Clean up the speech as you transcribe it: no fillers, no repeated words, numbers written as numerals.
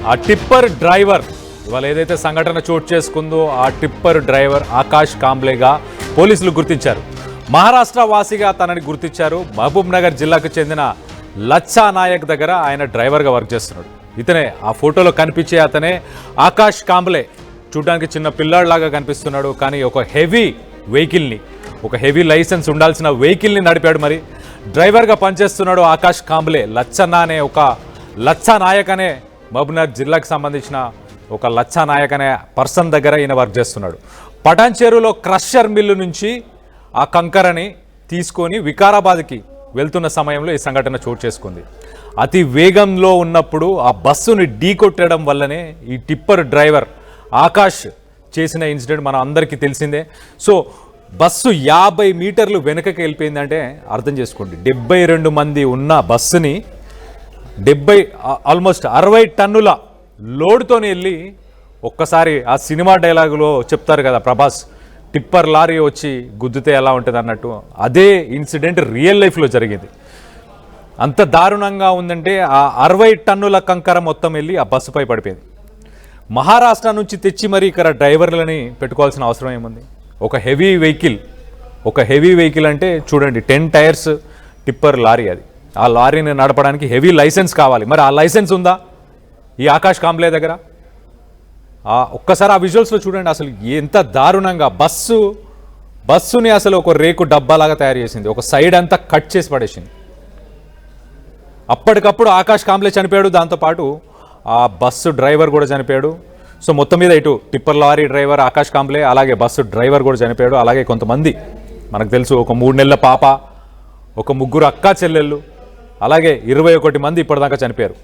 ఆ tipper driver ఇవాళ ఏదైతే సంఘటన చోటు చేసుకుందో ఆ టిప్పర్ డ్రైవర్ ఆకాష్ కాంబ్లేగా పోలీసులు గుర్తించారు. మహారాష్ట్ర వాసిగా తనని గుర్తించారు. మహబూబ్ నగర్ జిల్లాకు చెందిన లచ్చా నాయక్ దగ్గర ఆయన డ్రైవర్గా వర్క్ చేస్తున్నాడు. ఇతనే ఆ ఫోటోలో కనిపించే అతనే ఆకాష్ కాంబ్లే. చూడడానికి చిన్న పిల్లాడిలాగా కనిపిస్తున్నాడు, కానీ ఒక హెవీ వెహికల్ని, ఒక హెవీ లైసెన్స్ ఉండాల్సిన వెహికల్ని నడిపాడు. మరి డ్రైవర్గా పనిచేస్తున్నాడు ఆకాష్ కాంబ్లే. లచ్చా నాయక్ అనే మహబూబ్నగర్ జిల్లాకు సంబంధించిన ఒక లచ్చా నాయక్ అనే పర్సన్ దగ్గర ఈయన వర్క్ చేస్తున్నాడు. పటాన్ చెరువులో క్రషర్ మిల్లు నుంచి ఆ కంకరని తీసుకొని వికారాబాద్కి వెళ్తున్న సమయంలో ఈ సంఘటన చోటు చేసుకుంది. అతి వేగంలో ఉన్నప్పుడు ఆ బస్సుని ఢీకొట్టడం వల్లనే ఈ టిప్పర్ డ్రైవర్ ఆకాష్ చేసిన ఇన్సిడెంట్ మన అందరికీ తెలిసిందే. సో బస్సు 50 మీటర్లు వెనుకకి వెళ్ళిపోయిందంటే అర్థం చేసుకోండి. 72 మంది ఉన్న బస్సుని ఆల్మోస్ట్ 60 టన్నుల లోడ్తోనే వెళ్ళి, ఒక్కసారి ఆ సినిమా డైలాగులో చెప్తారు కదా ప్రభాస్, టిప్పర్ లారీ వచ్చి గుద్దితే ఎలా ఉంటుంది అన్నట్టు, అదే ఇన్సిడెంట్ రియల్ లైఫ్లో జరిగింది. అంత దారుణంగా ఉందంటే ఆ 60 టన్నుల కంకర మొత్తం వెళ్ళి ఆ బస్సుపై పడిపోయింది. మహారాష్ట్ర నుంచి తెచ్చి మరి ఇక్కడ డ్రైవర్లని పెట్టుకోవాల్సిన అవసరం ఏముంది? ఒక హెవీ వెహికల్ అంటే చూడండి, 10 టైర్స్ టిప్పర్ లారీ. అది ఆ లారీని నడపడానికి హెవీ లైసెన్స్ కావాలి. మరి ఆ లైసెన్స్ ఉందా ఈ ఆకాష్ కాంబ్లే దగ్గర? ఒక్కసారి ఆ విజువల్స్లో చూడండి, అసలు ఎంత దారుణంగా బస్సుని అసలు ఒక రేకు డబ్బాలాగా తయారు చేసింది, ఒక సైడ్ అంతా కట్ చేసి పడేసింది. అప్పటికప్పుడు ఆకాష్ కాంబ్లే చనిపోయాడు, దాంతోపాటు ఆ బస్సు డ్రైవర్ కూడా చనిపోయాడు. సో మొత్తం మీద ఇటు tipper lorry driver Akash Kamble, అలాగే బస్సు డ్రైవర్ కూడా చనిపోయాడు. అలాగే కొంతమంది మనకు తెలుసు, ఒక 3 నెలల పాప, ఒక 3 అక్కా చెల్లెళ్ళు, అలాగే 21 మంది ఇప్పటిదాకా చనిపోయారు.